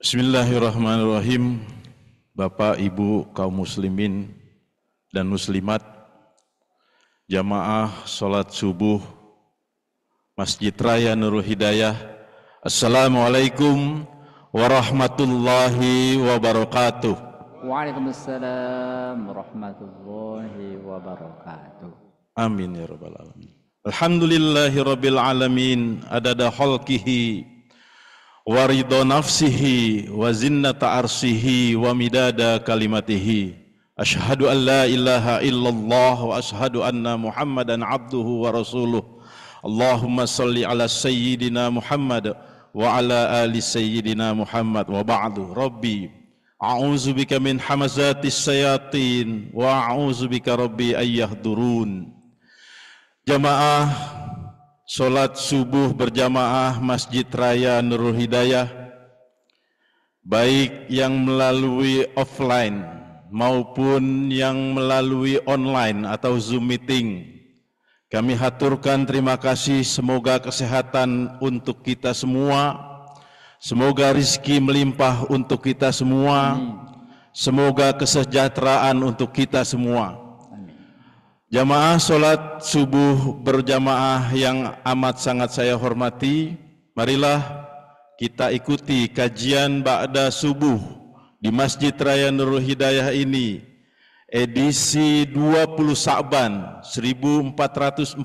Bismillahirrahmanirrahim. Bapak, Ibu, kaum muslimin dan muslimat, jamaah sholat subuh Masjid Raya Nurul Hidayah. Assalamualaikum warahmatullahi wabarakatuh. Waalaikumsalam warahmatullahi wabarakatuh. Amin ya rabbal alamin. Alhamdulillahi rabbil alamin adada khalqihi wa ridha nafsihi wa zinnata arsihi wa midada kalimatihi. Asyhadu an la ilaha illallah wa asyhadu anna Muhammadan abduhu wa rasuluh. Allahumma salli ala sayyidina Muhammad wa ala ali sayyidina Muhammad wa ba'du. Rabbi a'udzu bika min hamazatis sayatin wa a'udzu bika rabbi ayyahdurun. Jamaah sholat subuh berjamaah Masjid Raya Nurul Hidayah, baik yang melalui offline maupun yang melalui online atau Zoom meeting, kami haturkan terima kasih. Semoga kesehatan untuk kita semua, semoga rizki melimpah untuk kita semua, semoga kesejahteraan untuk kita semua. Jamaah sholat subuh berjamaah yang amat sangat saya hormati, marilah kita ikuti kajian ba'da subuh di Masjid Raya Nurul Hidayah ini, edisi 20 Sa'ban 1445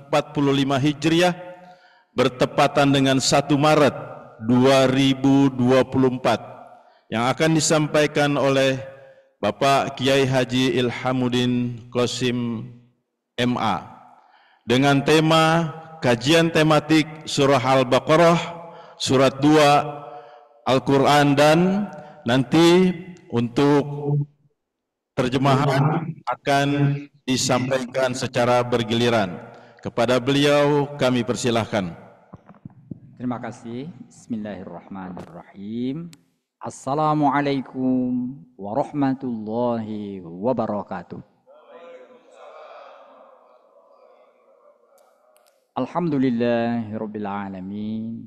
Hijriah, bertepatan dengan 1 Maret 2024, yang akan disampaikan oleh Bapak Kiai Haji Ilhamuddin Qasim MA dengan tema kajian tematik surah Al-Baqarah, surat 2 Al-Quran, dan nanti untuk terjemahan akan disampaikan secara bergiliran. Kepada beliau kami persilahkan. Terima kasih. Bismillahirrahmanirrahim. Assalamualaikum warahmatullahi wabarakatuh. Alhamdulillahirabbil alamin.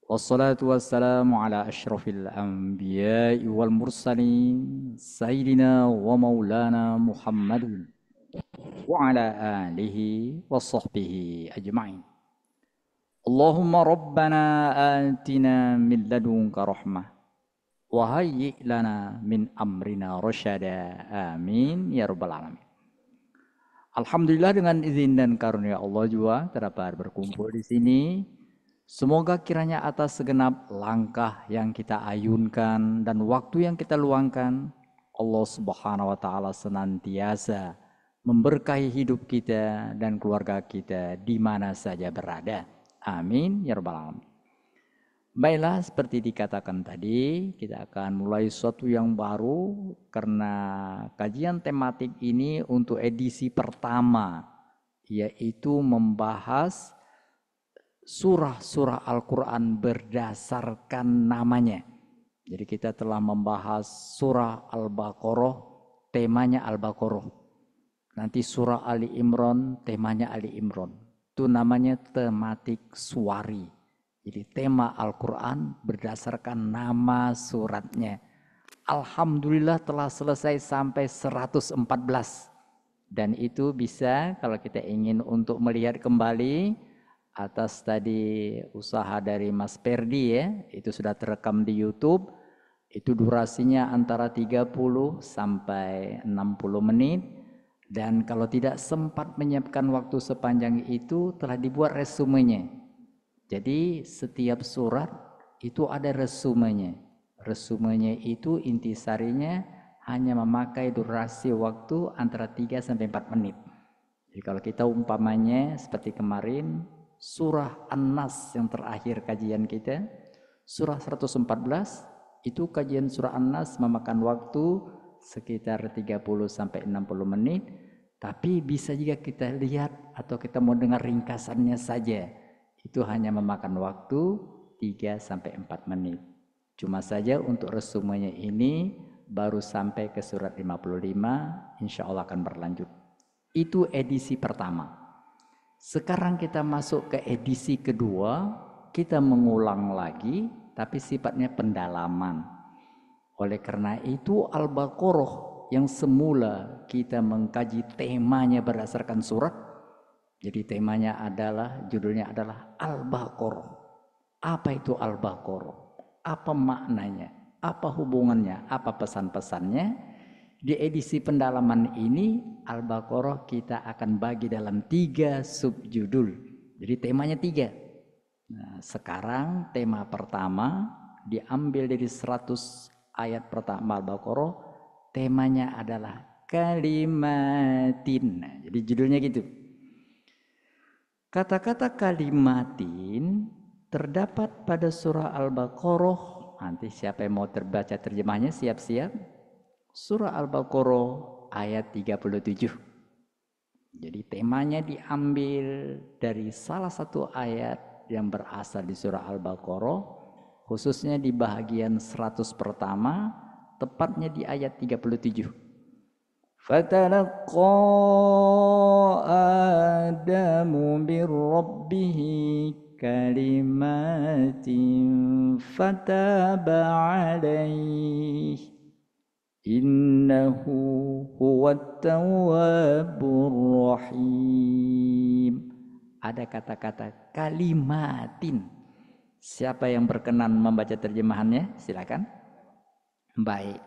Wassalatu wassalamu ala asyrafil anbiya'i wal mursalin sayyidina wa maulana Muhammadin wa ala alihi wa sahbihi ajma'in. Allahumma rabbana atina min ladunka rahmah wa hayyi' lana min amrina rasyada. Amin ya rabbal alamin. Alhamdulillah, dengan izin dan karunia Allah juga terdapat berkumpul di sini. Semoga kiranya atas segenap langkah yang kita ayunkan dan waktu yang kita luangkan, Allah Subhanahu wa taala senantiasa memberkahi hidup kita dan keluarga kita di mana saja berada. Amin ya rabbal alamin. Baiklah, seperti dikatakan tadi, kita akan mulai sesuatu yang baru karena kajian tematik ini untuk edisi pertama, yaitu membahas surah-surah Al-Quran berdasarkan namanya. Jadi kita telah membahas surah Al-Baqarah, temanya Al-Baqarah. Nanti surah Ali Imran, temanya Ali Imran. Itu namanya tematik suwari. Jadi tema Al-Quran berdasarkan nama suratnya. Alhamdulillah telah selesai sampai 114. Dan itu bisa kalau kita ingin untuk melihat kembali atas tadi usaha dari Mas Perdi ya, itu sudah terekam di YouTube. Itu durasinya antara 30 sampai 60 menit. Dan kalau tidak sempat menyiapkan waktu sepanjang itu, telah dibuat resumenya. Jadi setiap surat itu ada resumenya. Resumenya itu intisarinya hanya memakai durasi waktu antara 3 sampai 4 menit. Jadi kalau kita umpamanya seperti kemarin surah An-Nas yang terakhir kajian kita, surah 114, itu kajian surah An-Nas memakan waktu sekitar 30 sampai 60 menit, tapi bisa juga kita lihat atau kita mau dengar ringkasannya saja. Itu hanya memakan waktu 3 sampai 4 menit. Cuma saja untuk resumenya ini baru sampai ke surat 55, insya Allah akan berlanjut. Itu edisi pertama. Sekarang kita masuk ke edisi kedua, kita mengulang lagi, tapi sifatnya pendalaman. Oleh karena itu Al-Baqarah yang semula kita mengkaji temanya berdasarkan surat, jadi temanya adalah, judulnya adalah Al-Baqarah. Apa itu Al-Baqarah? Apa maknanya? Apa hubungannya? Apa pesan-pesannya? Di edisi pendalaman ini Al-Baqarah kita akan bagi dalam 3 subjudul. Jadi temanya 3. Nah, sekarang tema pertama diambil dari 100 ayat pertama Al-Baqarah, temanya adalah kalimatin. Nah, jadi judulnya gitu. Kata-kata kalimatin terdapat pada surah Al-Baqarah. Nanti siapa yang mau terbaca terjemahnya siap-siap. Surah Al-Baqarah ayat 37. Jadi temanya diambil dari salah satu ayat yang berasal di surah Al-Baqarah, khususnya di bahagian 100 pertama, tepatnya di ayat 37. Fatalaqqa Adamu bir rabbih kalimatin fataba alaihi innahu huwat tawwabur rahim. Ada kata-kata kalimatin. Siapa yang berkenan membaca terjemahannya? Silakan. Baik,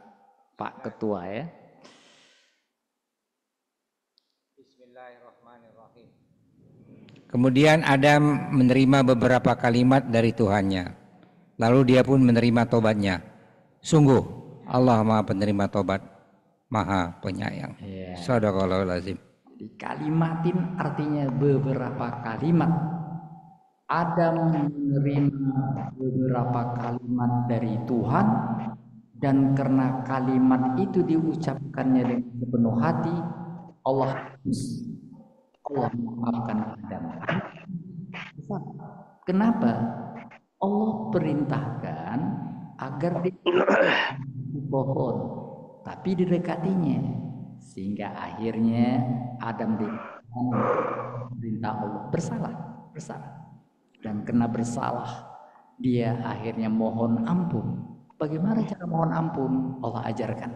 Pak Ketua ya. Bismillahirrahmanirrahim. Kemudian Adam menerima beberapa kalimat dari Tuhannya. Lalu dia pun menerima tobatnya. Sungguh Allah Maha Penerima Tobat, Maha Penyayang. Shadaqallahul Azim. Jadi kalimatin artinya beberapa kalimat. Adam menerima beberapa kalimat dari Tuhan, dan karena kalimat itu diucapkannya dengan sepenuh hati, Allah memaafkan Adam. Kenapa? Allah perintahkan agar dia pohon, tapi didekatinya, sehingga akhirnya Adam perintah Allah bersalah, dan karena bersalah dia akhirnya mohon ampun. Bagaimana cara mohon ampun? Allah ajarkan.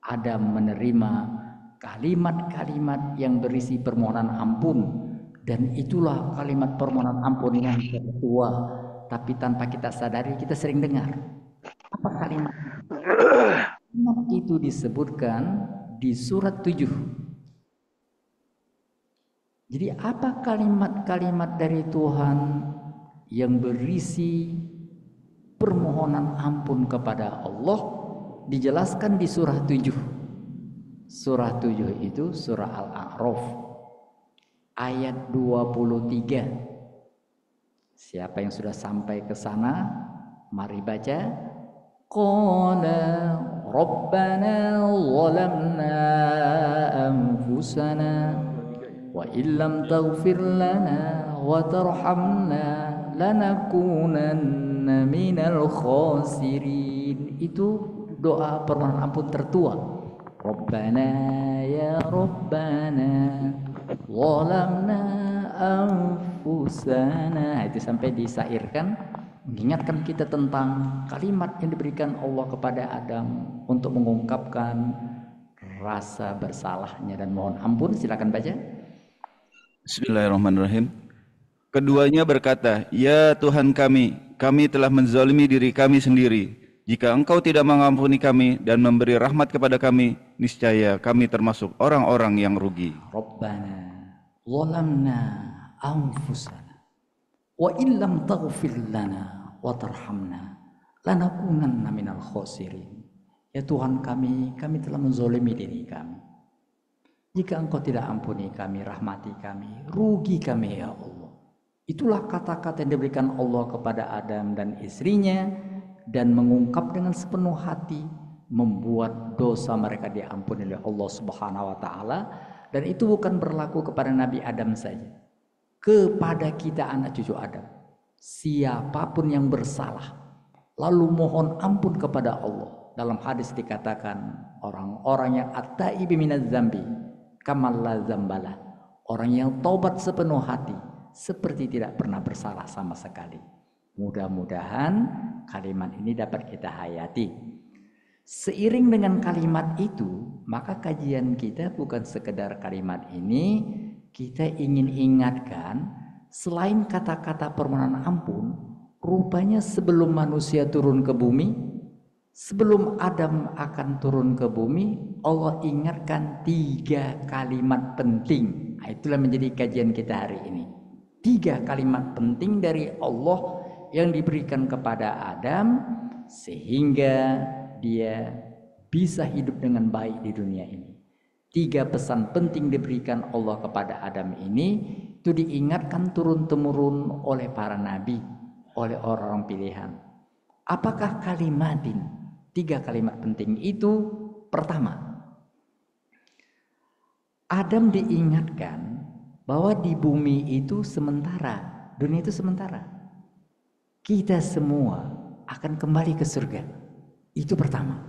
Adam menerima kalimat-kalimat yang berisi permohonan ampun, dan itulah kalimat permohonan ampun yang tertua, tapi tanpa kita sadari kita sering dengar. Apa kalimat? Kalimat itu disebutkan di surat 7. Jadi apa kalimat-kalimat dari Tuhan yang berisi permohonan ampun kepada Allah dijelaskan di surah 7. Surah 7 itu surah Al-A'raf ayat 23. Siapa yang sudah sampai ke sana, mari baca. Qala Rabbana zalamna anfusana wa illam taghfir lana wa tarhamna lanakunanna minal khasirin. Itu doa permohonan ampun tertua. Rabbana ya Rabbana zalamna anfusana. Itu sampai disairkan, mengingatkan kita tentang kalimat yang diberikan Allah kepada Adam untuk mengungkapkan rasa bersalahnya dan mohon ampun. Silakan baca. Bismillahirrahmanirrahim. Keduanya berkata, "Ya Tuhan kami telah menzalimi diri kami sendiri. Jika Engkau tidak mengampuni kami dan memberi rahmat kepada kami, niscaya kami termasuk orang-orang yang rugi." Rabbana zalamna anfusana wa illam taghfir lana wa tarhamna lanakunanna minal khasirin. Ya Tuhan kami telah menzalimi diri kami. Jika Engkau tidak ampuni kami, rahmati kami, rugi kami ya Allah. Itulah kata-kata yang diberikan Allah kepada Adam dan istrinya, dan mengungkap dengan sepenuh hati, membuat dosa mereka diampuni oleh Allah Subhanahu wa taala. Dan itu bukan berlaku kepada Nabi Adam saja, kepada kita anak cucu Adam. Siapapun yang bersalah lalu mohon ampun kepada Allah, dalam hadis dikatakan orang-orang yang at-taibi minaz zambi kamal la zambala, orang yang taubat sepenuh hati seperti tidak pernah bersalah sama sekali. Mudah-mudahan kalimat ini dapat kita hayati. Seiring dengan kalimat itu, maka kajian kita bukan sekedar kalimat ini, kita ingin ingatkan selain kata-kata permohonan ampun, rupanya sebelum manusia turun ke bumi, sebelum Adam akan turun ke bumi, Allah ingatkan 3 kalimat penting. Nah, itulah menjadi kajian kita hari ini. 3 kalimat penting dari Allah yang diberikan kepada Adam sehingga dia bisa hidup dengan baik di dunia ini. 3 pesan penting diberikan Allah kepada Adam ini, itu diingatkan turun-temurun oleh para nabi, oleh orang-orang pilihan. Apakah kalimatin? 3 kalimat penting itu. Pertama, Adam diingatkan bahwa di bumi itu sementara, dunia itu sementara. Kita semua akan kembali ke surga. Itu pertama.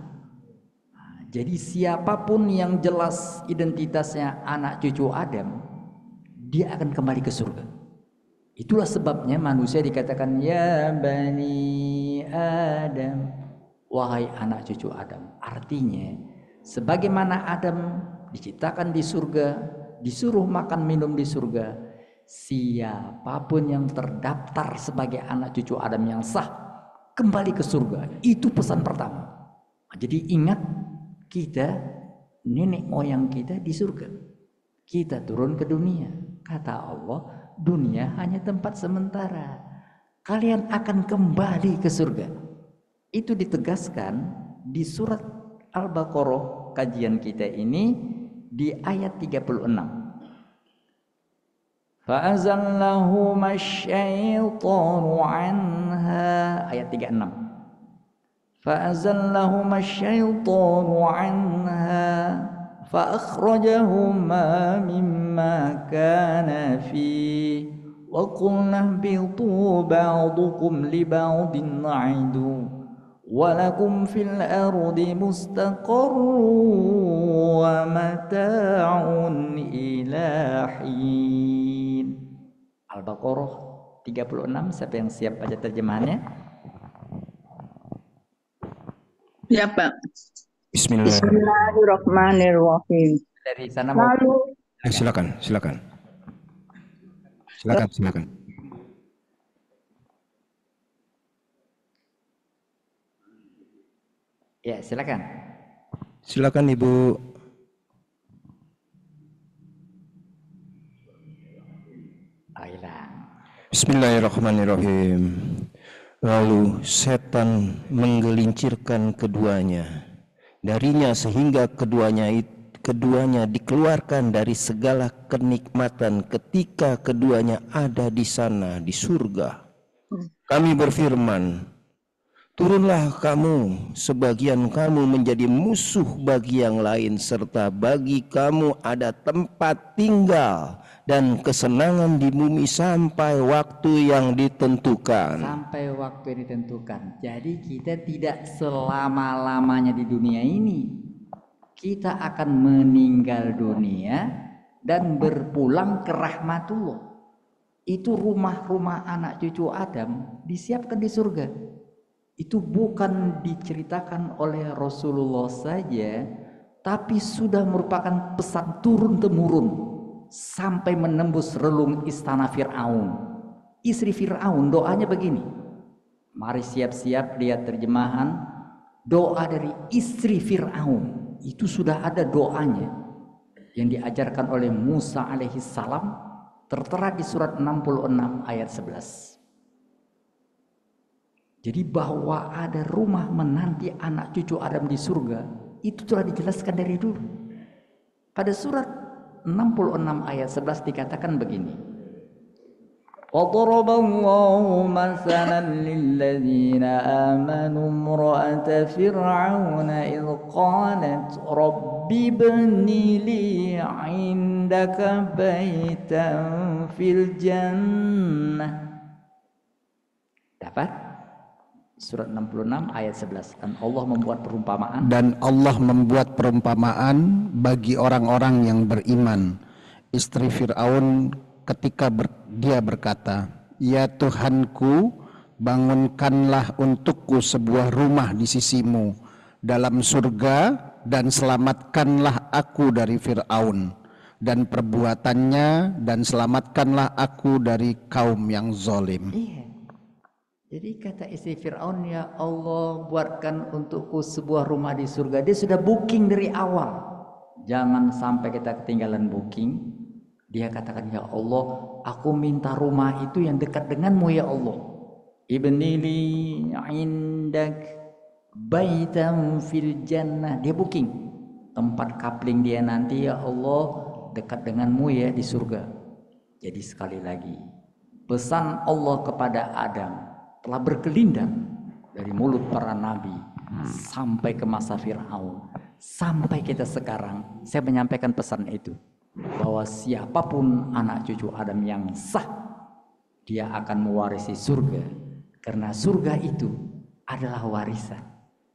Nah, jadi siapapun yang jelas identitasnya anak cucu Adam, dia akan kembali ke surga. Itulah sebabnya manusia dikatakan ya bani Adam, wahai anak cucu Adam. Artinya sebagaimana Adam diciptakan di surga, disuruh makan minum di surga, siapapun yang terdaftar sebagai anak cucu Adam yang sah kembali ke surga. Itu pesan pertama. Jadi ingat, kita nenek moyang kita di surga, kita turun ke dunia. Kata Allah, dunia hanya tempat sementara, kalian akan kembali ke surga. Itu ditegaskan di surat Al-Baqarah kajian kita ini di ayat 36. فَأَزَلَّهُمَا الشَّيْطَانُ عَنْهَا ayat 36. فَأَزَلَّهُمَا الشَّيْطَانُ عَنْهَا فَأَخْرَجَهُمَا مِمَّا كَانَ فِيهِ وَقُلْنَا اهْبِطُوا بَعْضُكُمْ لِبَعْضٍ عَدُوٌّ وَلَكُمْ فِي الْأَرْضِ مُسْتَقَرٌّ وَمَتَاعٌ إِلَى حِينٍ. Al-Baqarah 36. Siapa yang siap baca terjemahannya? Ya Pak. Bismillahirrahmanirrahim. Dari sana Lalu Silakan. Ya, silakan. Silakan Ibu. Bismillahirrahmanirrahim. Lalu setan menggelincirkan keduanya darinya sehingga keduanya dikeluarkan dari segala kenikmatan ketika keduanya ada di sana di surga. Kami berfirman, turunlah kamu, sebagian kamu menjadi musuh bagi yang lain, serta bagi kamu ada tempat tinggal dan kesenangan di bumi sampai waktu yang ditentukan. Sampai waktu yang ditentukan. Jadi kita tidak selama-lamanya di dunia ini. Kita akan meninggal dunia dan berpulang ke rahmatullah. Itu rumah-rumah anak cucu Adam disiapkan di surga. Itu bukan diceritakan oleh Rasulullah saja, tapi sudah merupakan pesan turun-temurun sampai menembus relung istana Fir'aun. Istri Fir'aun doanya begini. Mari siap-siap lihat terjemahan doa dari istri Fir'aun. Itu sudah ada doanya yang diajarkan oleh Musa alaihi salam, tertera di surat 66 ayat 11. Jadi bahwa ada rumah menanti anak cucu Adam di surga, itu telah dijelaskan dari dulu. Pada surat 66 ayat 11 dikatakan begini. وَضَرَبَ اللَّهُ مَثَلًا لِلَّذِينَ آمَنُوا امْرَأَتَ فِرْعَوْنَ إِذْ قَالَتْ رَبِّ ابْنِ لِي عِندَكَ بَيْتًا فِي الْجَنَّةِ. Dapat? Surat 66 ayat 11. Dan Allah membuat perumpamaan. Dan Allah membuat perumpamaan bagi orang-orang yang beriman. Istri Fir'aun ketika dia berkata, ya Tuhanku, bangunkanlah untukku sebuah rumah di sisimu, dalam surga, dan selamatkanlah aku dari Fir'aun dan perbuatannya, dan selamatkanlah aku dari kaum yang zalim. Iya. Jadi kata istri Fir'aun, ya Allah buatkan untukku sebuah rumah di surga. Dia sudah booking dari awal. Jangan sampai kita ketinggalan booking. Dia katakan, ya Allah, aku minta rumah itu yang dekat denganmu ya Allah. Ibnili indak baitam fil jannah. Dia booking tempat kapling dia nanti, ya Allah, dekat denganmu ya di surga. Jadi sekali lagi, pesan Allah kepada Adam telah berkelindang dari mulut para nabi sampai ke masa Fir'aun, sampai kita sekarang. Saya menyampaikan pesan itu, bahwa siapapun anak cucu Adam yang sah, dia akan mewarisi surga, karena surga itu adalah warisan.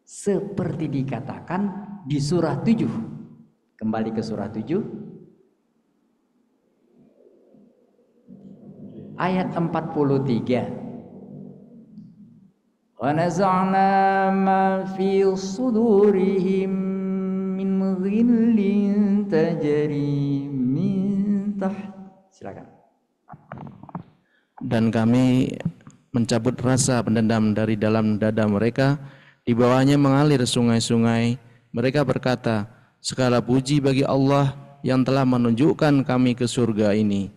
Seperti dikatakan di surah 7. Kembali ke surah 7 ayat 43. Wa naza'na ma fi sudurihim min ghillin tajri min taht. Silakan. Dan kami mencabut rasa pendendam dari dalam dada mereka, di bawahnya mengalir sungai-sungai. Mereka berkata, segala puji bagi Allah yang telah menunjukkan kami ke surga ini.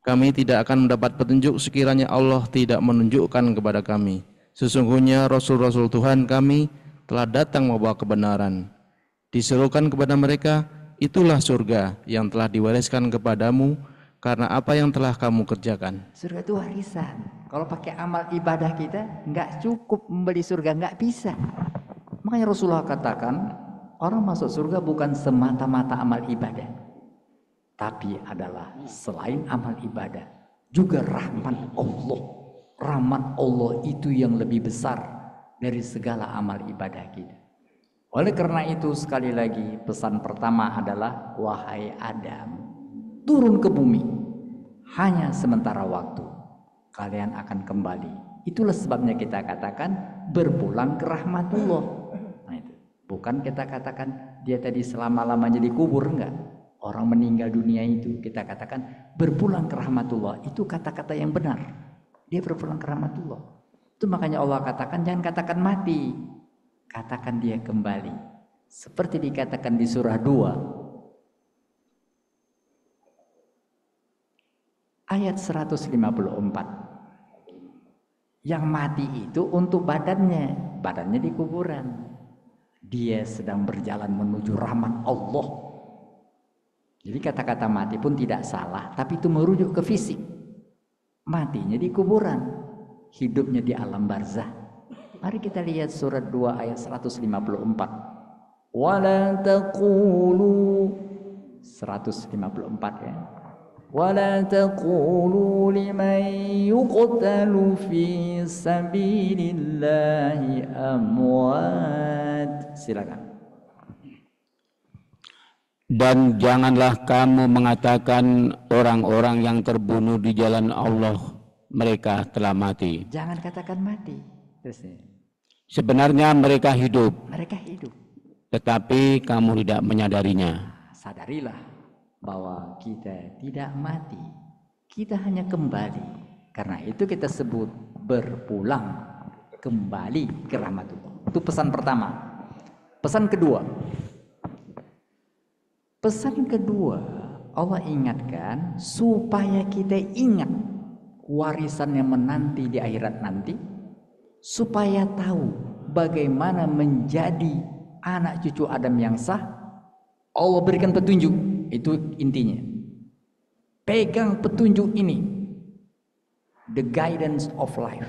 Kami tidak akan mendapat petunjuk sekiranya Allah tidak menunjukkan kepada kami. Sesungguhnya Rasul-Rasul Tuhan kami telah datang membawa kebenaran. Diserukan kepada mereka, itulah surga yang telah diwariskan kepadamu karena apa yang telah kamu kerjakan. Surga itu warisan. Kalau pakai amal ibadah kita nggak cukup membeli surga, nggak bisa. Makanya Rasulullah katakan, orang masuk surga bukan semata-mata amal ibadah, tapi adalah selain amal ibadah juga rahmat Allah. Rahmat Allah itu yang lebih besar dari segala amal ibadah kita. Oleh karena itu, sekali lagi pesan pertama adalah, wahai Adam, turun ke bumi hanya sementara waktu, kalian akan kembali. Itulah sebabnya kita katakan berpulang ke rahmatullah. Nah itu, bukan kita katakan dia tadi selama-lamanya dikubur, enggak. Orang meninggal dunia itu kita katakan berpulang ke rahmatullah. Itu kata-kata yang benar. Dia berpulang ke rahmatullah. Itu makanya Allah katakan jangan katakan mati, katakan dia kembali. Seperti dikatakan di surah 2 ayat 154. Yang mati itu untuk badannya di kuburan. Dia sedang berjalan menuju rahmat Allah. Jadi kata-kata mati pun tidak salah, tapi itu merujuk ke fisik. Matinya di kuburan, hidupnya di alam barzah. Mari kita lihat surat 2 ayat 154. Wala taqulu 154 ya. Wala taqulu liman yuqtalu fi sabilillahi amwat. Silakan. Dan janganlah kamu mengatakan orang-orang yang terbunuh di jalan Allah mereka telah mati. Jangan katakan mati. Terus ya. Sebenarnya mereka hidup. Mereka hidup. Tetapi kamu tidak menyadarinya. Sadarilah bahwa kita tidak mati. Kita hanya kembali. Karena itu kita sebut berpulang kembali ke rahmatullah. Itu pesan pertama. Pesan kedua. Pesan kedua, Allah ingatkan supaya kita ingat warisan yang menanti di akhirat nanti, supaya tahu bagaimana menjadi anak cucu Adam yang sah. Allah berikan petunjuk, itu intinya. Pegang petunjuk ini, the guidance of life,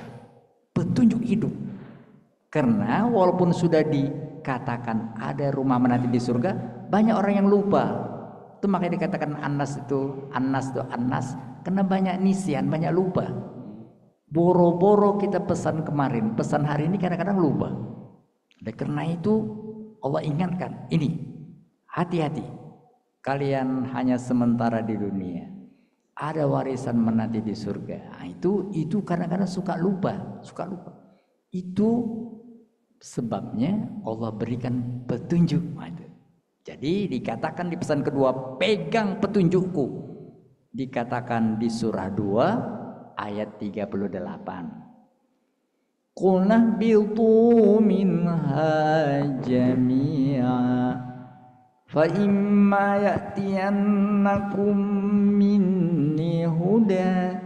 petunjuk hidup. Karena walaupun sudah dikatakan ada rumah menanti di surga, banyak orang yang lupa. Itu makanya dikatakan Anas, karena banyak nisyan, banyak lupa. Boro-boro kita pesan kemarin, pesan hari ini kadang-kadang lupa. Oleh karena itu Allah ingatkan, ini hati-hati. Kalian hanya sementara di dunia. Ada warisan menanti di surga. Nah, itu kadang-kadang suka lupa. Itu Sebabnya Allah berikan petunjuk. Jadi dikatakan di pesan kedua, pegang petunjukku. Dikatakan di surah 2 ayat 38. Qul nahbitu minha jami'a fa imma ya'tiyannakum minni huda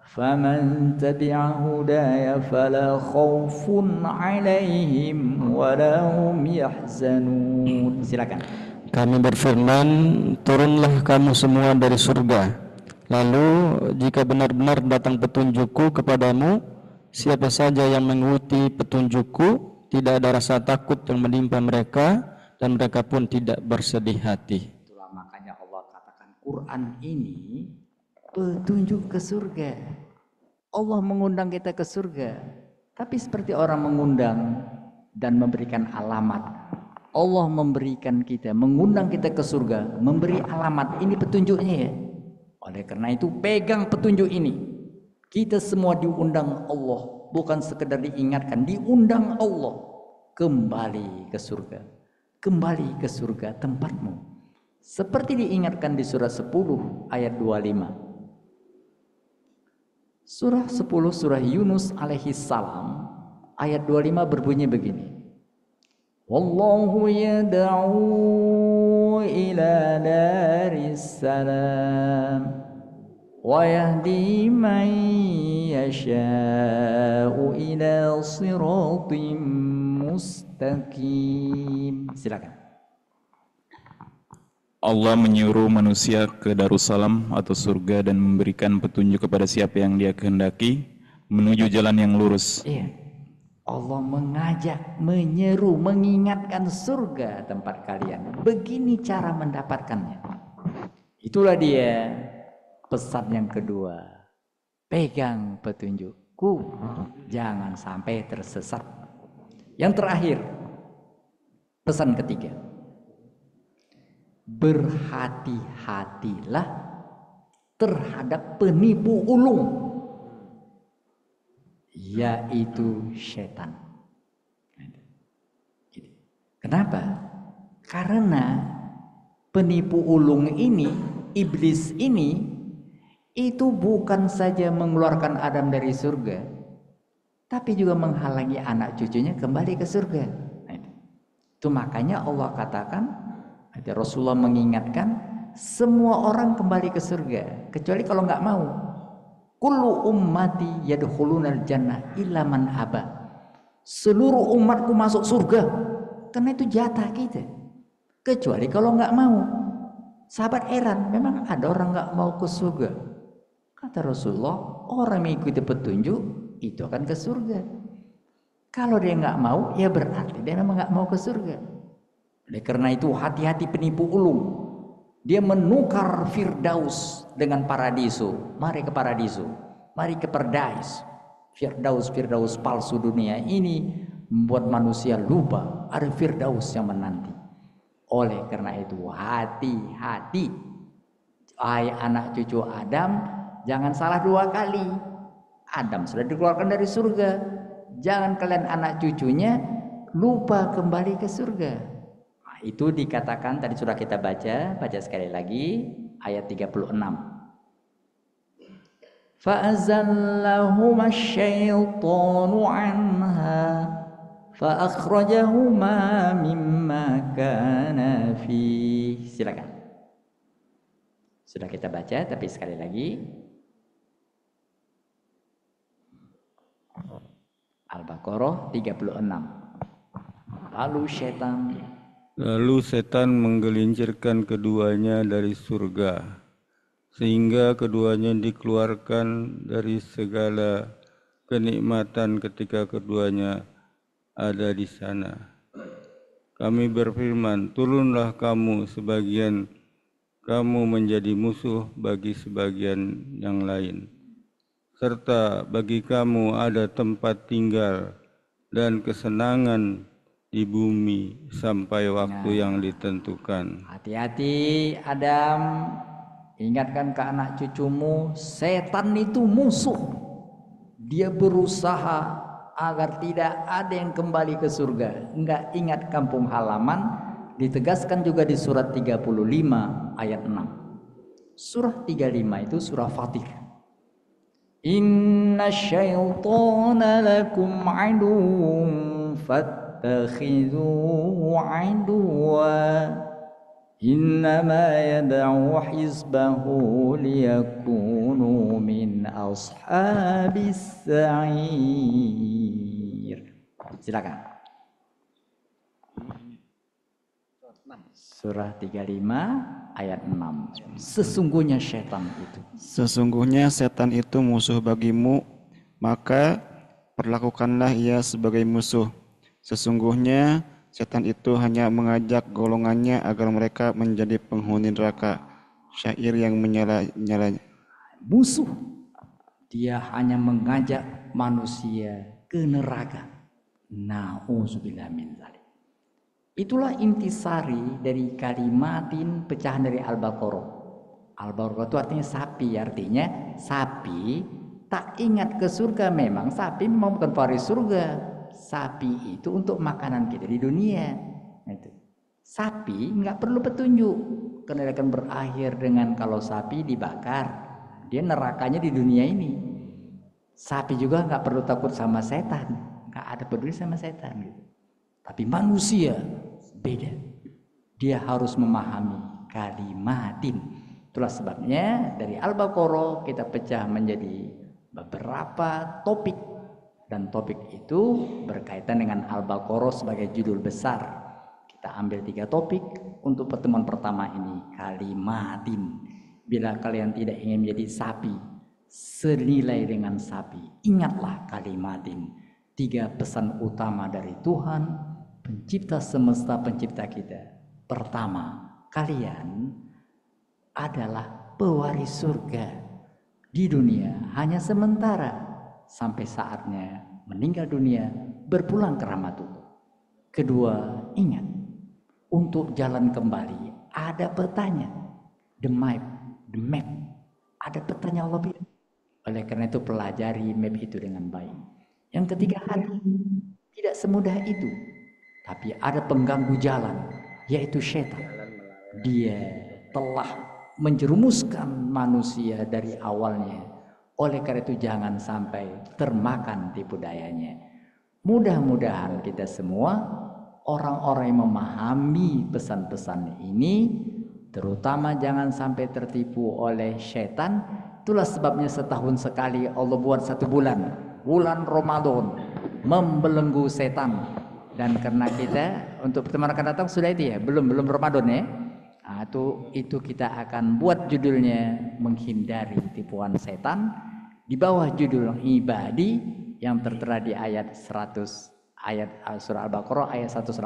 faman tabi'a hudaya fala khaufun 'alaihim wala hum yahzanun. Silakan. Kami berfirman, turunlah kamu semua dari surga. Lalu jika benar-benar datang petunjukku kepadamu, siapa saja yang mengikuti petunjukku, tidak ada rasa takut yang menimpa mereka, dan mereka pun tidak bersedih hati. Itulah makanya Allah katakan Quran ini petunjuk ke surga. Allah mengundang kita ke surga. Tapi seperti orang mengundang dan memberikan alamat, Allah memberikan kita, mengundang kita ke surga, memberi alamat. Ini petunjuknya ya. Oleh karena itu pegang petunjuk ini. Kita semua diundang Allah, bukan sekedar diingatkan, diundang Allah. Kembali ke surga. Kembali ke surga tempatmu. Seperti diingatkan di surah 10 ayat 25. Surah 10 surah Yunus alaihi salam ayat 25 berbunyi begini. Wallahu yad'u ila daris salam wa yahdi man yasha'u ila siratim mustaqim. Silakan. Allah menyuruh manusia ke Darussalam atau surga dan memberikan petunjuk kepada siapa yang Dia kehendaki menuju jalan yang lurus. Iya. Allah mengajak, menyeru, mengingatkan surga tempat kalian. Begini cara mendapatkannya. Itulah dia pesan yang kedua. Pegang petunjukku, jangan sampai tersesat. Yang terakhir, pesan ketiga. Berhati-hatilah terhadap penipu ulung, yaitu setan. Kenapa? Karena penipu ulung ini, iblis ini, itu bukan saja mengeluarkan Adam dari surga, tapi juga menghalangi anak cucunya kembali ke surga. Itu makanya Allah katakan, Rasulullah mengingatkan, semua orang kembali ke surga kecuali kalau nggak mau. Kullu ummati yadkhulunal jannah illa man aba. Seluruh umatku masuk surga, karena itu jatah kita. Kecuali kalau nggak mau. Sahabat heran, memang ada orang nggak mau ke surga? Kata Rasulullah, orang mengikuti petunjuk itu akan ke surga. Kalau dia nggak mau, ya berarti dia memang nggak mau ke surga. Oleh karena itu hati-hati penipu ulung. Dia menukar Firdaus dengan paradiso. Mari ke paradiso, mari ke paradise. Firdaus palsu dunia ini membuat manusia lupa ada Firdaus yang menanti. Oleh karena itu hati-hati. Hai anak cucu Adam, jangan salah dua kali. Adam sudah dikeluarkan dari surga. Jangan kalian anak cucunya lupa kembali ke surga. Itu dikatakan tadi sudah kita baca sekali lagi ayat 36. Fa'azallahuma asyaitanu anha fa'akhrajahuma mimma kana fi. Silakan. Sudah kita baca tapi sekali lagi. Al-Baqarah 36. Lalu setan menggelincirkan keduanya dari surga, sehingga keduanya dikeluarkan dari segala kenikmatan ketika keduanya ada di sana. Kami berfirman, turunlah kamu sebagian, kamu menjadi musuh bagi sebagian yang lain. Serta bagi kamu ada tempat tinggal dan kesenangan di bumi sampai waktu yang ditentukan. Hati-hati Adam, ingatkan ke anak cucumu, setan itu musuh. Dia berusaha agar tidak ada yang kembali ke surga, enggak ingat kampung halaman, ditegaskan juga di surat 35 ayat 6. Surah 35 itu surah Fatir. Inna syaitana lakum aduwwun fattakhidhuhu aduwwa innama yad'u hizbahu liyakunu min ashabis sa'ir. Silakan. Surah 35 ayat 6. Sesungguhnya setan itu musuh bagimu, maka perlakukanlah ia sebagai musuh. Sesungguhnya setan itu hanya mengajak golongannya agar mereka menjadi penghuni neraka. Syair yang menyala-nyala. Musuh. Dia hanya mengajak manusia ke neraka. Na'udzubillah min dzalik. Itulah intisari dari kalimatin pecahan dari Al-Baqarah. Al-Baqarah itu artinya sapi, artinya sapi tak ingat ke surga. Memang sapi memang bukan waris surga. Sapi itu untuk makanan kita di dunia. Itu. Sapi nggak perlu petunjuk karena akan berakhir dengan kalau sapi dibakar, dia nerakanya di dunia ini. Sapi juga nggak perlu takut sama setan, nggak ada peduli sama setan gitu. Tapi manusia beda. Dia harus memahami kalimatin. Itulah sebabnya dari Al-Baqarah kita pecah menjadi beberapa topik. Dan topik itu berkaitan dengan Al-Baqarah sebagai judul besar. Kita ambil 3 topik untuk pertemuan pertama ini. Kalimatin. Bila kalian tidak ingin menjadi sapi, senilai dengan sapi, ingatlah kalimatin. 3 pesan utama dari Tuhan pencipta semesta, pencipta kita. Pertama, kalian adalah pewaris surga di dunia hanya sementara sampai saatnya meninggal dunia berpulang ke rahmatullah. Kedua, ingat untuk jalan kembali ada petanya, the map, ada petanya Allah bilang. Oleh karena itu pelajari map itu dengan baik. Yang ketiga, hati tidak semudah itu. Tapi ada pengganggu jalan, yaitu setan. Dia telah menjerumuskan manusia dari awalnya. Oleh karena itu jangan sampai termakan tipu dayanya. Mudah-mudahan kita semua orang-orang yang memahami pesan-pesan ini, terutama jangan sampai tertipu oleh setan. Itulah sebabnya setahun sekali Allah buat 1 bulan, bulan Ramadan, membelenggu setan. Dan karena kita untuk pertemuan akan datang sudah itu ya, belum Ramadan ya. Nah, itu kita akan buat judulnya menghindari tipuan setan di bawah judul ibadi yang tertera di ayat 100 surah Al-Baqarah ayat 186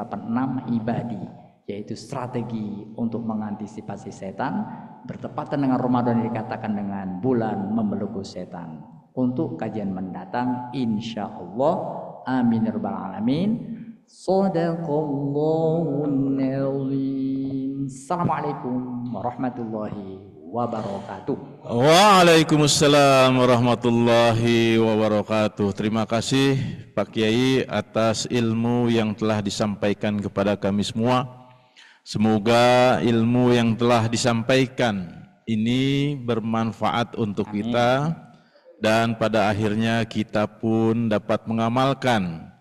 ibadi, yaitu strategi untuk mengantisipasi setan bertepatan dengan Ramadan yang dikatakan dengan bulan membelenggu setan. Untuk kajian mendatang insyaallah, amin ya rabbal alamin. Shadaqallahul azim. Assalamualaikum warahmatullahi wabarakatuh. Waalaikumsalam warahmatullahi wabarakatuh. Terima kasih Pak Kiai atas ilmu yang telah disampaikan kepada kami semua. Semoga ilmu yang telah disampaikan ini bermanfaat untuk kita dan pada akhirnya kita pun dapat mengamalkan.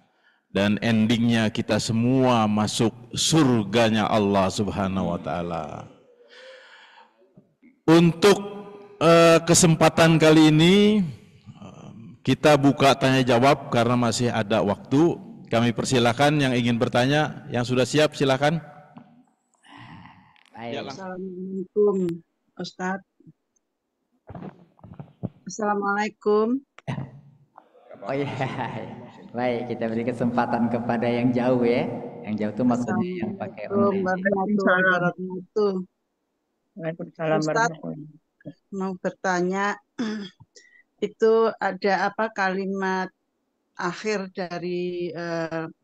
Dan endingnya kita semua masuk surganya Allah Subhanahu wa Ta'ala. Untuk kesempatan kali ini kita buka tanya jawab karena masih ada waktu. Kami persilakan yang ingin bertanya, yang sudah siap silakan. Assalamualaikum Ustadz. Assalamualaikum. Oh iya. Baik, kita beri kesempatan kepada yang jauh ya. Yang jauh itu maksudnya yang pakai online. Waalaikumsalam. Ustaz, mau bertanya, itu ada apa kalimat akhir dari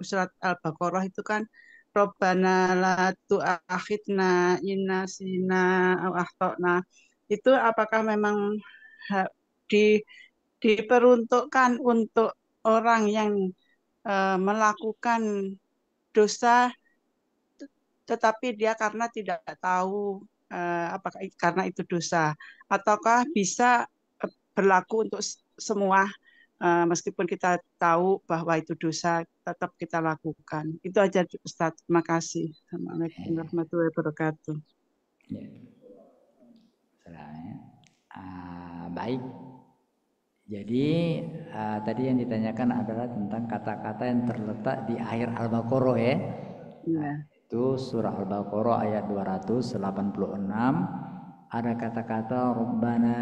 surat Al-Baqarah itu kan Robbana la tu'akhidna inna sina aw akhtana. Itu apakah memang diperuntukkan untuk orang yang melakukan dosa tetapi dia karena tidak tahu apakah karena itu dosa, ataukah bisa berlaku untuk semua meskipun kita tahu bahwa itu dosa tetap kita lakukan. Itu aja Ustaz. Terima kasih. Assalamualaikum warahmatullahi wabarakatuh. Baik. Jadi tadi yang ditanyakan adalah tentang kata-kata yang terletak di akhir Al-Baqarah ya. Itu surah Al-Baqarah ayat 286 ada kata-kata Rabbana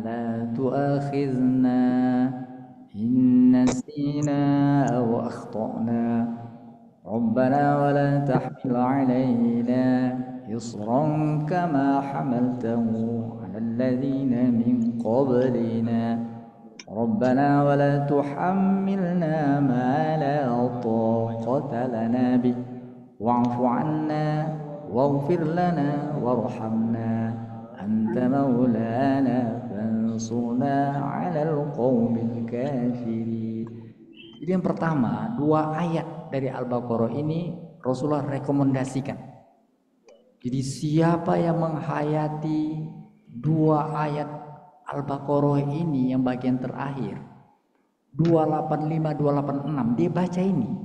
la tu'akhizna in nasina aw akhtana Rabbana wa la tahmil 'alaina isran kama hamaltahu 'ala alladhina min qablina ربنا ولا تحملنا ما لا طاقة لنا به واعف عنا واغفر لنا وارحمنا أنت مولانا فانصرنا على القوم الكافرين. Jadi yang pertama, 2 ayat dari Al-Baqarah ini Rasulullah rekomendasikan. Jadi siapa yang menghayati 2 ayat Al-Baqarah ini yang bagian terakhir 285, 286 dia baca ini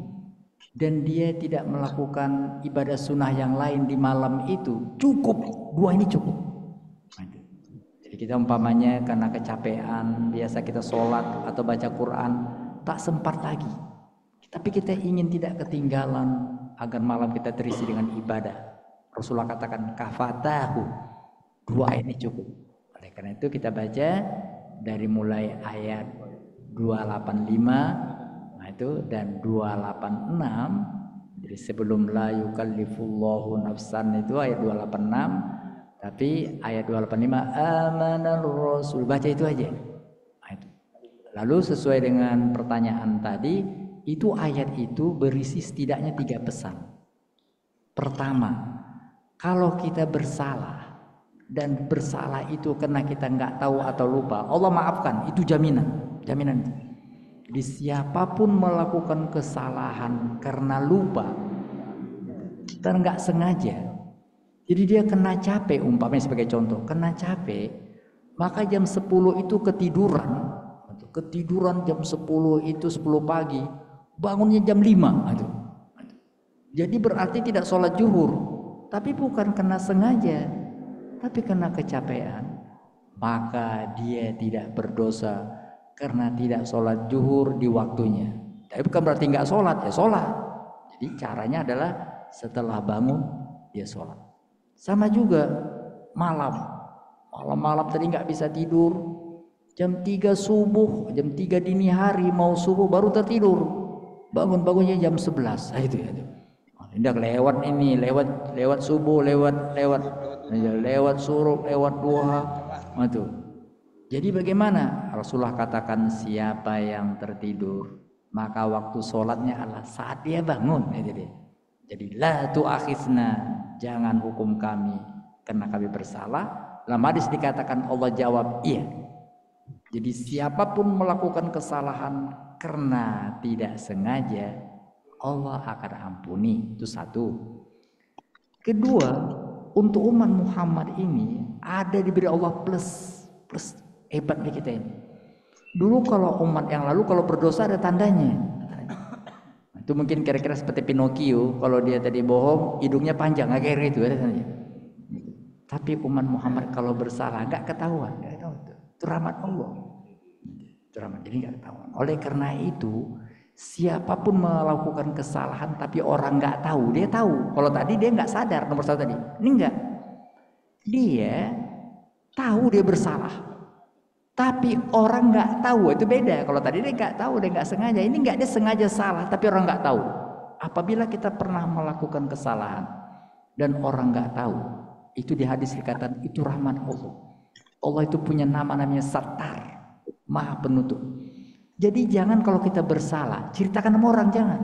dan dia tidak melakukan ibadah sunnah yang lain di malam itu, cukup 2 ini cukup. Jadi kita umpamanya karena kecapean biasa kita sholat atau baca Quran tak sempat lagi, tapi kita ingin tidak ketinggalan agar malam kita terisi dengan ibadah. Rasulullah katakan kafatahu, 2 ini cukup. Karena itu kita baca dari mulai ayat 285 nah itu dan 286. Jadi sebelum la yukallifullahu nafsan itu ayat 286, tapi ayat 285 amanar rasul baca itu aja. Nah, itu. Lalu sesuai dengan pertanyaan tadi, itu ayat itu berisi setidaknya 3 pesan. Pertama, kalau kita bersalah dan bersalah itu karena kita nggak tahu atau lupa, Allah maafkan, itu jaminan itu. Jadi siapapun melakukan kesalahan karena lupa dan nggak sengaja, jadi dia kena capek, umpamanya sebagai contoh, kena capek, maka jam 10 itu ketiduran jam 10 itu 10 pagi, bangunnya jam 5. Jadi berarti tidak sholat zuhur, tapi bukan kena sengaja, tapi karena kecapean, maka dia tidak berdosa karena tidak sholat zuhur di waktunya. Tapi bukan berarti nggak sholat, ya sholat. Jadi caranya adalah setelah bangun dia sholat. Sama juga malam tadi nggak bisa tidur, jam 3 subuh, jam 3 dini hari mau subuh baru tertidur, bangunnya jam 11. Nah, itu. Tidak lewat subuh, lewat suruh, lewat duha. Itu. Jadi bagaimana? Rasulullah katakan siapa yang tertidur, maka waktu sholatnya adalah saat dia bangun. Jadi la tu'akhizna, jangan hukum kami karena kami bersalah. Dalam hadis dikatakan Allah jawab iya. Jadi siapapun melakukan kesalahan karena tidak sengaja, Allah akan ampuni. Itu 1. Kedua, untuk umat Muhammad ini ada diberi Allah plus hebatnya kita ini. Dulu kalau umat yang lalu kalau berdosa ada tandanya. Itu mungkin kira-kira seperti Pinocchio, kalau dia tadi bohong hidungnya panjang, kayak gitu ada tandanya. Tapi umat Muhammad kalau bersalah nggak ketahuan, itu rahmat Allah. Itu rahmat, jadi nggak ketahuan. Oleh karena itu siapapun melakukan kesalahan tapi orang nggak tahu, dia tahu. Kalau tadi dia nggak sadar, nomor 1 tadi, ini enggak. Dia tahu dia bersalah, tapi orang nggak tahu, itu beda. Kalau tadi dia nggak tahu, dia nggak sengaja. Ini nggak, dia sengaja salah, tapi orang nggak tahu. Apabila kita pernah melakukan kesalahan dan orang nggak tahu, itu di hadis dikatakan itu rahmat Allah. Allah itu punya nama namanya Sattar, Maha Penutup. Jadi jangan kalau kita bersalah ceritakan sama orang, jangan.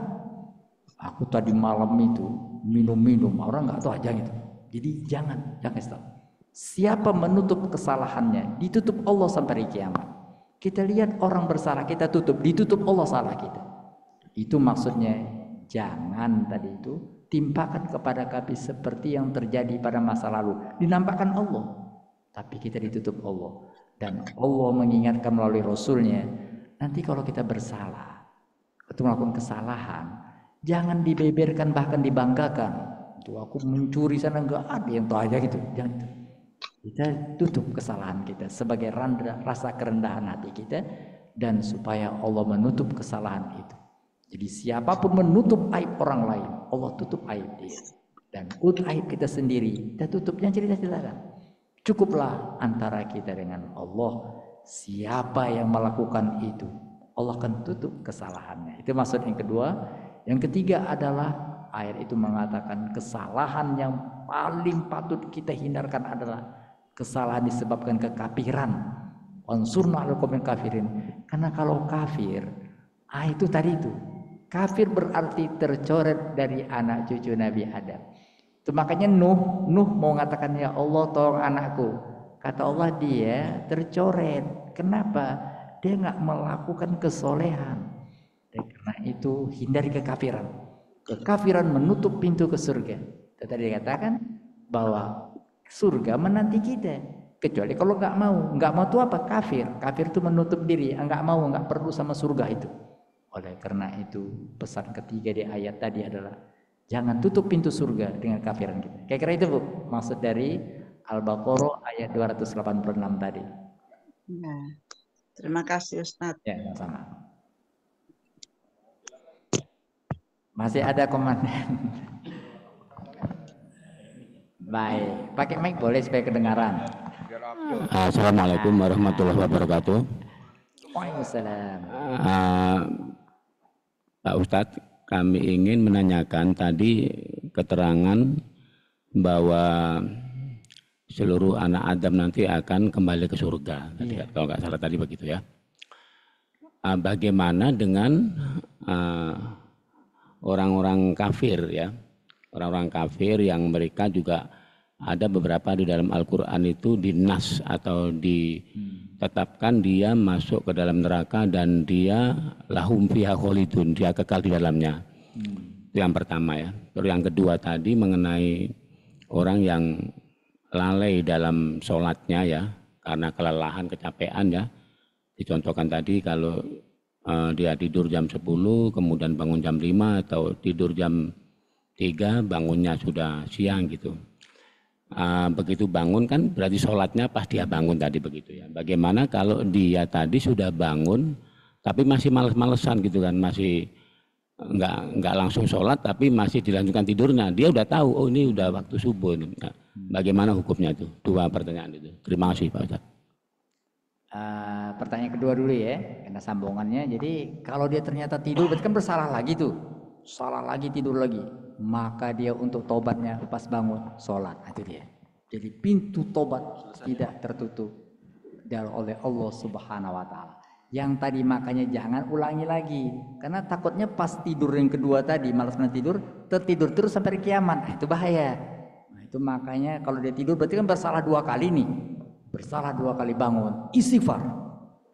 Aku tadi malam itu minum, orang nggak tahu aja gitu. Jadi jangan stop. Siapa menutup kesalahannya ditutup Allah sampai hari kiamat. Kita lihat orang bersalah, kita tutup, ditutup Allah salah kita. Itu maksudnya jangan tadi itu timpakan kepada kami seperti yang terjadi pada masa lalu. Dinampakkan Allah, tapi kita ditutup Allah. Dan Allah mengingatkan melalui Rasulnya, nanti kalau kita bersalah atau melakukan kesalahan, jangan dibeberkan bahkan dibanggakan. Tuh aku mencuri sana, enggak ada yang tahu aja gitu. Jangan itu. Kita tutup kesalahan kita sebagai rasa kerendahan hati kita, dan supaya Allah menutup kesalahan itu. Jadi siapapun menutup aib orang lain, Allah tutup aib dia. Dan aib kita sendiri, kita tutup, yang cerita-ceritakan. Cukuplah antara kita dengan Allah. Siapa yang melakukan itu, Allah akan tutup kesalahannya. Itu maksud yang kedua. Yang ketiga adalah ayat itu mengatakan kesalahan yang paling patut kita hindarkan adalah kesalahan disebabkan kekafiran. Wansurna 'alal qaumil kafirin. Karena kalau kafir, itu tadi itu. Kafir berarti tercoret dari anak cucu Nabi Adam. Itu makanya Nuh mau mengatakan, ya Allah tolong anakku. Kata Allah, dia tercoret. Kenapa? Dia nggak melakukan kesolehan. Dan karena itu hindari kekafiran. Kekafiran menutup pintu ke surga. Tadi dikatakan bahwa surga menanti kita, kecuali kalau nggak mau itu apa? Kafir itu menutup diri, nggak mau, nggak perlu sama surga itu. Oleh karena itu pesan ketiga di ayat tadi adalah jangan tutup pintu surga dengan kafiran kita. Kira-kira itu Bu maksud dari Al-Baqarah ayat 286 tadi. Nah, terima kasih Ustadz. Ya, sama-sama. Masih ada komandan? Baik, pakai mic boleh supaya kedengaran. Assalamualaikum warahmatullahi wabarakatuh. Waalaikumsalam. Pak Ustadz, kami ingin menanyakan tadi keterangan bahwa seluruh anak Adam nanti akan kembali ke surga. Tadi, kalau nggak salah tadi begitu ya. Bagaimana dengan orang-orang kafir ya? Orang-orang kafir yang mereka juga ada beberapa di dalam Al-Quran itu dinas atau ditetapkan dia masuk ke dalam neraka dan dia lahum fiha kholidun, dia kekal di dalamnya. Itu yang pertama ya. Terus yang kedua tadi mengenai orang yang lalai dalam sholatnya ya, karena kelelahan, kecapean ya. Dicontohkan tadi kalau dia tidur jam 10 kemudian bangun jam 5 atau tidur jam 3 bangunnya sudah siang gitu. Begitu bangun kan berarti sholatnya pas dia bangun tadi begitu ya. Bagaimana kalau dia tadi sudah bangun tapi masih males-malesan gitu kan, masih nggak langsung sholat tapi masih dilanjutkan tidurnya. Dia udah tahu oh ini udah waktu subuh. Nah, bagaimana hukumnya itu? Dua pertanyaan itu. Terima kasih Pak Ustadz. Pertanyaan kedua dulu ya, karena sambungannya. Jadi kalau dia ternyata tidur berarti kan bersalah lagi tuh. Salah lagi, tidur lagi, maka dia untuk tobatnya pas bangun sholat. Itu dia. Jadi pintu tobat tidak tertutup oleh Allah Subhanahu Wa Taala. Yang tadi makanya jangan ulangi lagi, karena takutnya pas tidur yang kedua tadi malas tidur, tertidur terus sampai kiamat. Itu bahaya. Nah, itu makanya kalau dia tidur berarti kan bersalah 2 kali nih, bersalah 2 kali bangun, istighfar.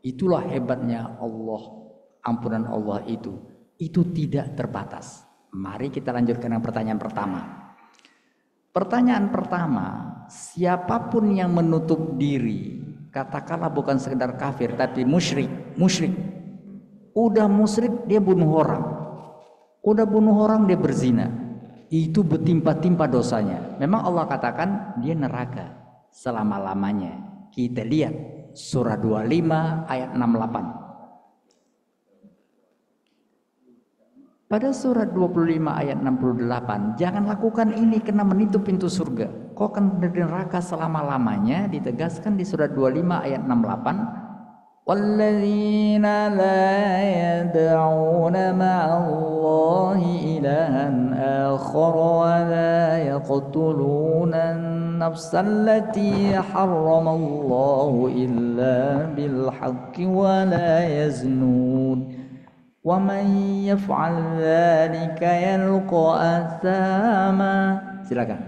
Itulah hebatnya Allah, ampunan Allah itu tidak terbatas. Mari kita lanjutkan dengan pertanyaan pertama. Pertanyaan pertama, siapapun yang menutup diri, katakanlah bukan sekedar kafir tapi musyrik. Udah musyrik dia bunuh orang. Udah bunuh orang dia berzina. Itu bertimpa-timpa dosanya. Memang Allah katakan dia neraka selama-lamanya. Kita lihat surah 25 ayat 68. Pada surat 25 ayat 68, jangan lakukan ini karena menutup pintu surga. Kau akan di neraka selama-lamanya, ditegaskan di surat 25 ayat 68. Walladzina la yad'una ma'allahi ilahan akhar wa la yaqtuluna an-nafsa allati harramallahu illa bil haqqi wa la yaznun. Wa man yaf'al dzalika yalqa athama. Silakan.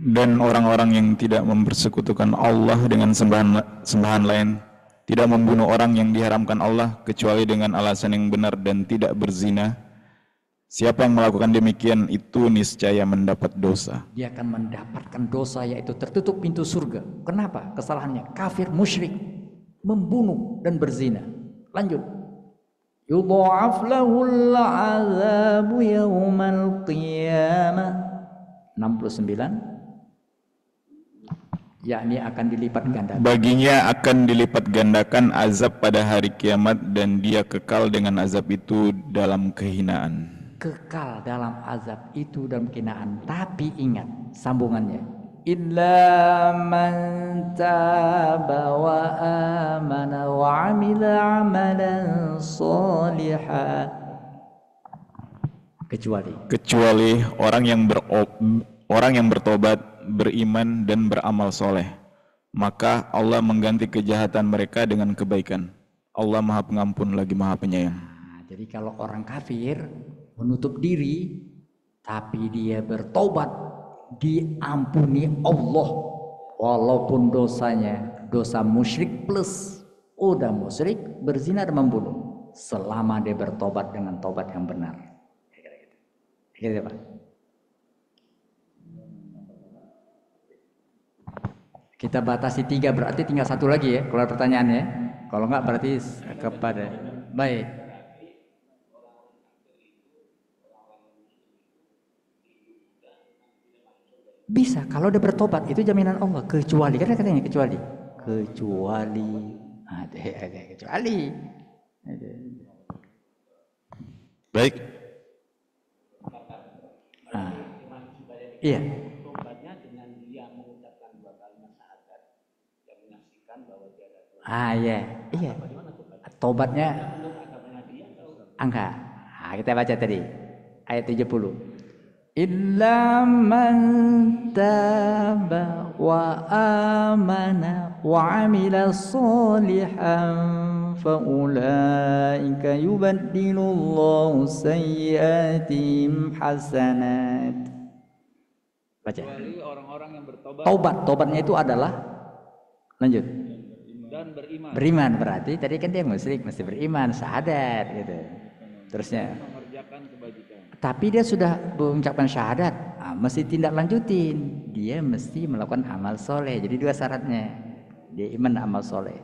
Dan orang-orang yang tidak mempersekutukan Allah dengan sembahan lain tidak membunuh orang yang diharamkan Allah kecuali dengan alasan yang benar dan tidak berzina. Siapa yang melakukan demikian itu niscaya mendapat dosa. Dia akan mendapatkan dosa, yaitu tertutup pintu surga. Kenapa? Kesalahannya kafir, musyrik, membunuh dan berzina. Lanjut. Yudha'af lahul 'adzabu yaumal qiyamah. 69. Yakni akan dilipat gandakan. Baginya akan dilipat gandakan azab pada hari kiamat dan dia kekal dengan azab itu dalam kehinaan. Kekal dalam azab itu dalam kehinaan. Tapi ingat sambungannya. Illa man taba wa amana wa 'amila 'amalan shalihan. Kecuali orang yang bertobat, beriman dan beramal soleh, maka Allah mengganti kejahatan mereka dengan kebaikan. Allah Maha Pengampun lagi Maha Penyayang. Jadi kalau orang kafir menutup diri tapi dia bertobat, diampuni Allah walaupun dosanya dosa musyrik plus udah musyrik, berzina dan membunuh, selama dia bertobat dengan tobat yang benar. Gitu Pak. Kita batasi 3, berarti tinggal 1 lagi ya kalau pertanyaannya. Kalau enggak berarti kepada baik. Bisa kalau dia bertobat, itu jaminan Allah. Kecuali kan katanya kecuali. Ada kecuali. Baik. Iya. Iya. Tobatnya enggak. Kita baca tadi ayat 70. Illa man taba wa amana wa amila sholihan fa ulaika yubaddilullahu sayyiatihim hasanat. Baca. Orang-orang yang bertobat. Tobatnya itu adalah lanjut. Dan beriman. Beriman berarti tadi kan dia musyrik, mesti beriman, syahadat gitu. Terusnya. Mengerjakan kebajikan. Tapi dia sudah mengucapkan syahadat, mesti tindak lanjutin. Dia mesti melakukan amal soleh. Jadi 2 syaratnya. Dia iman dan amal soleh.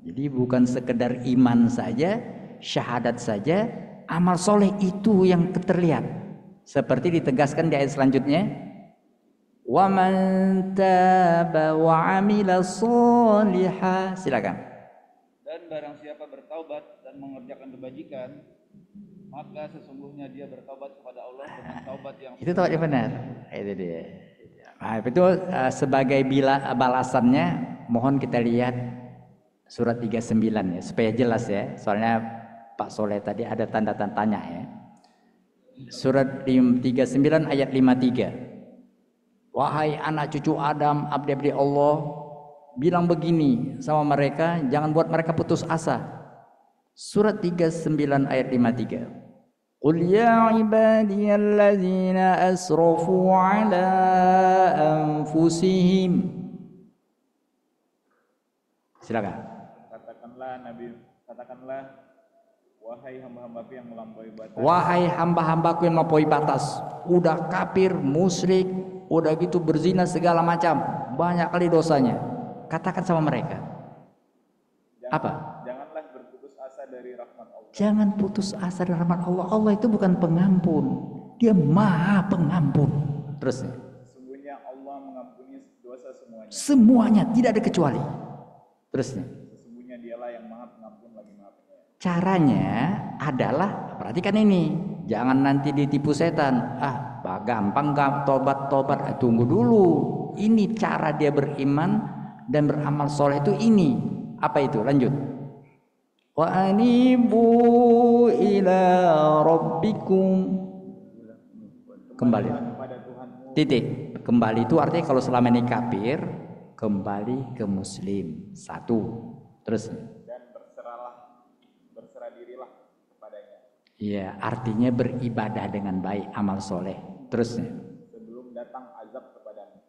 Jadi bukan sekedar iman saja, syahadat saja, amal soleh itu yang terlihat. Seperti ditegaskan di ayat selanjutnya. Wa man taba wa amila sholihan. Silakan. Dan barang siapa bertaubat dan mengerjakan kebajikan, maka sesungguhnya dia bertaubat kepada Allah dengan taubat yang itu taubat yang benar. Itu dia. Nah, itu sebagai balasannya mohon kita lihat surat 39 ya supaya jelas ya. Soalnya Pak Soleh tadi ada tanda tanya ya. Surat 39 ayat 53. Wahai anak cucu Adam, abdi-abdi Allah, bilang begini sama mereka, jangan buat mereka putus asa. Surat 39 ayat 53. Qul ya ibadiyalladzina asrafu ala anfusihim. Silakan. Katakanlah wahai hamba-hambaku yang melampaui batas. Wahai hamba-hambaku yang melampaui batas, udah kafir, musyrik, udah gitu berzina segala macam, banyak kali dosanya. Katakan sama mereka. Apa? Janganlah berputus asa dari rahmat Allah. Jangan putus asa dari rahmat Allah. Allah itu bukan pengampun, Dia Maha Pengampun. Terus Sesungguhnya Allah mengampuni dosa semuanya. Semuanya, tidak ada kecuali. Terusnya. Sesungguhnya Dialah yang Maha Pengampun lagi Maha Penyayang. Caranya adalah perhatikan ini, jangan nanti ditipu setan. Gampang tobat. Tunggu dulu. Ini cara dia beriman dan beramal soleh itu ini. Apa itu? Lanjut. Wa anibu ila rabbikum. Kembali. Titik. Kembali itu artinya kalau selama ini kafir, kembali ke muslim. 1. Terus. Berserah dirilah kepadanya. Iya, artinya beribadah dengan baik, amal soleh. Terusnya. Sebelum datang azab kepadamu.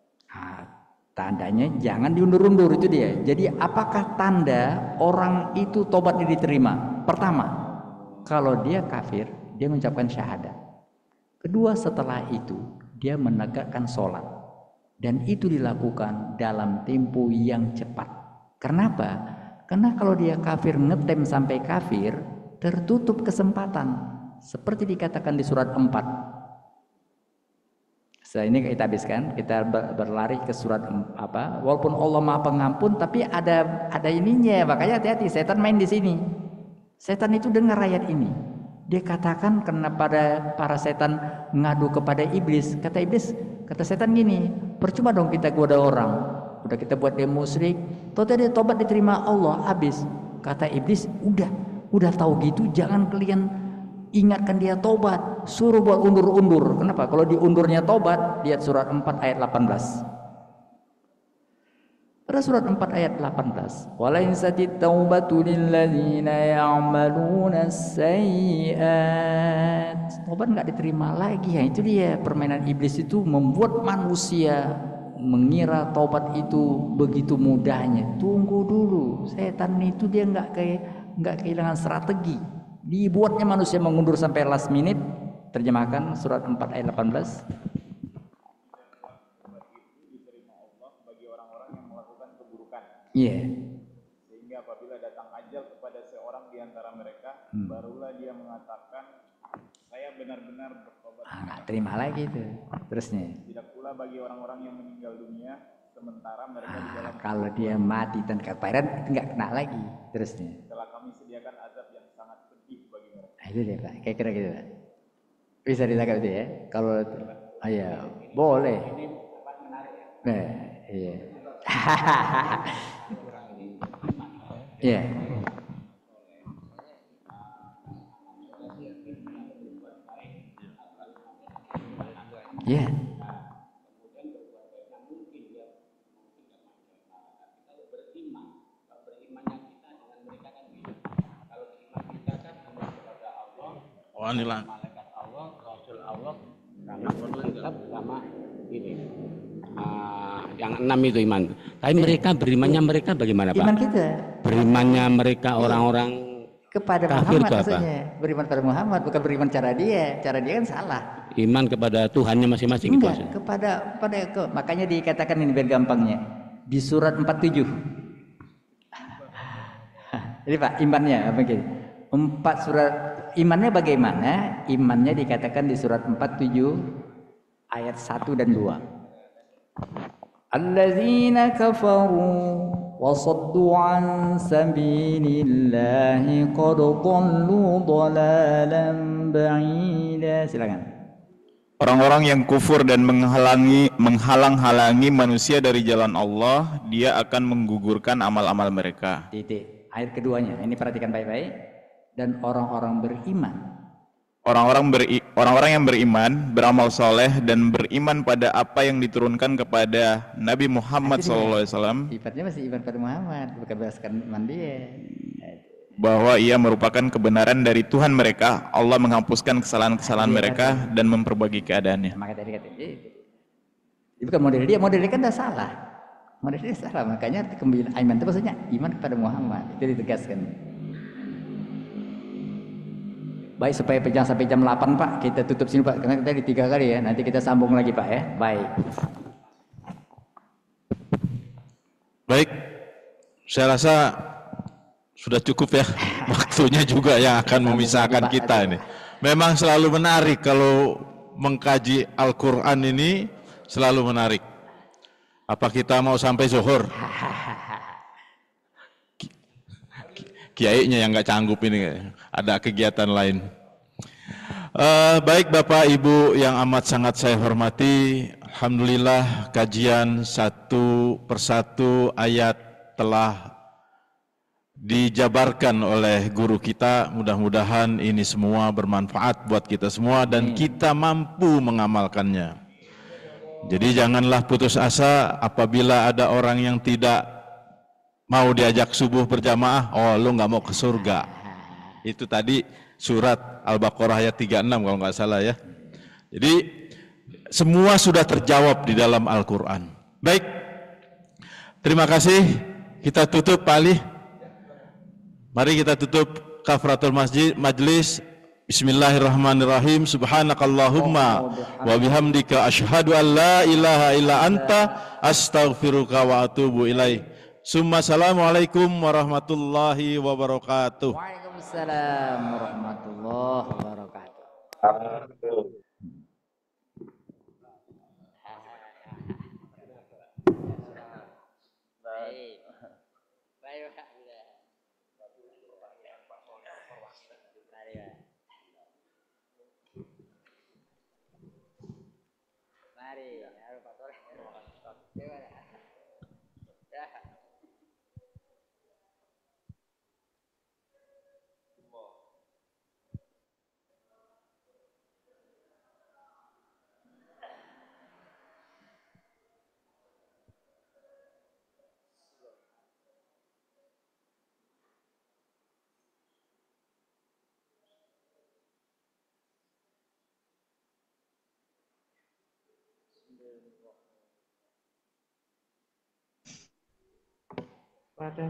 Tandanya jangan diundur-undur, itu dia. Jadi apakah tanda orang itu tobatnya diterima? Pertama, kalau dia kafir, dia mengucapkan syahadat. Kedua, setelah itu dia menegakkan sholat, dan itu dilakukan dalam tempo yang cepat. Kenapa? Karena kalau dia kafir ngetem sampai kafir, tertutup kesempatan. Seperti dikatakan di surat 4. Setelah ini kita habiskan, kita berlari ke surat apa? Walaupun Allah Maha Pengampun, tapi ada ininya. Makanya hati-hati, setan main di sini. Setan itu dengar ayat ini. Dia katakan karena para setan ngadu kepada iblis. Kata setan gini, percuma dong kita goda orang. Udah kita buat dia musyrik, total dia tobat diterima Allah, habis. Kata iblis, udah tahu gitu, jangan kalian ingatkan dia tobat, suruh buat undur-undur. Kenapa? Kalau diundurnya tobat, lihat surat 4 ayat 18. Pada surat 4 ayat 18, walaisatit taubatu lilladzina ya'maluna sayyi'at. Tobat enggak diterima lagi. Ya, itu dia permainan iblis itu, membuat manusia mengira tobat itu begitu mudahnya. Tunggu dulu, setan itu dia enggak kehilangan strategi. Dibuatnya manusia mengundur sampai last minute. Terjemahkan surat 4 ayat 18. Bagi orang-orang yang melakukan keburukan. Iya. Sehingga apabila datang ajal kepada seorang di antara mereka, barulah dia mengatakan, saya benar-benar bertobat. Nggak terima lagi itu. Terusnya. Tidak pula bagi orang-orang yang meninggal dunia, sementara mereka di dalam. Kalau dia mati dan kafaran itu nggak kena lagi. Terusnya. Setelah kami sediakan azab yang sangat pedih bagi mereka. Itu dia Pak, kayak kira gitu Pak. Bisa ditangkap itu ya. Kalau ya boleh. Nah, iya. Iya. Iya. Inilah malaikat Allah, Rasul Allah, sama ini yang 6 itu iman. Tapi mereka berimannya mereka bagaimana Pak? Iman kita. Berimannya mereka orang-orang kepada kafir Muhammad itu apa? maksudnya. Beriman pada Muhammad, bukan beriman cara dia. Cara dia kan salah. Iman kepada Tuhannya masing-masing. Enggak, gitu. Makanya dikatakan ini biar gampangnya. Di surat 47. Jadi Pak, imannya begini. 4 surat imannya bagaimana? Imannya dikatakan di surat 47 ayat 1 dan 2. Allazina kafaru wa saddu an sabilillahi qad dhallu dhalalan ba'ida. Silakan. Orang-orang yang kufur dan menghalang-halangi manusia dari jalan Allah, dia akan menggugurkan amal-amal mereka. Titik. Ayat keduanya, ini perhatikan baik-baik. Dan orang-orang beriman. Orang-orang yang beriman, beramal soleh dan beriman pada apa yang diturunkan kepada Nabi Muhammad SAW. Sifatnya masih iman pada Muhammad, bukan berdasarkan iman dia. Bahwa ia merupakan kebenaran dari Tuhan mereka. Allah menghapuskan kesalahan-kesalahan mereka dan memperbaiki keadaannya. Maka tadi kata dia, bukan model dia kan dah salah. Model dia salah, makanya iman itu maksudnya iman kepada Muhammad. Itu ditegaskan. Baik, supaya jangan sampai jam 8 Pak, kita tutup sini Pak, karena tadi 3 kali ya, nanti kita sambung lagi Pak ya. Baik, saya rasa sudah cukup ya. Waktunya juga yang akan memisahkan kita ini. Memang selalu menarik kalau mengkaji Al-Quran ini, selalu menarik. Apa kita mau sampai zuhur? Kiainya yang nggak canggup ini, ada kegiatan lain. Baik Bapak Ibu yang amat sangat saya hormati, alhamdulillah kajian satu persatu ayat telah dijabarkan oleh guru kita. Mudah-mudahan ini semua bermanfaat buat kita semua dan kita mampu mengamalkannya. Jadi janganlah putus asa apabila ada orang yang tidak mau diajak subuh berjamaah, oh lu nggak mau ke surga. Itu tadi surat Al-Baqarah ayat 36 kalau nggak salah ya. Jadi semua sudah terjawab di dalam Al-Quran. Baik, Terima kasih. Kita tutup Pak Ali. Mari kita tutup kafaratul majlis. Bismillahirrahmanirrahim. Subhanakallahumma wa bihamdika asyhadu an la ilaha illa anta astaghfiruka wa atubu ilaik. Summa assalamualaikum warahmatullahi wabarakatuh. Waalaikumsalam warahmatullahi wabarakatuh. Pada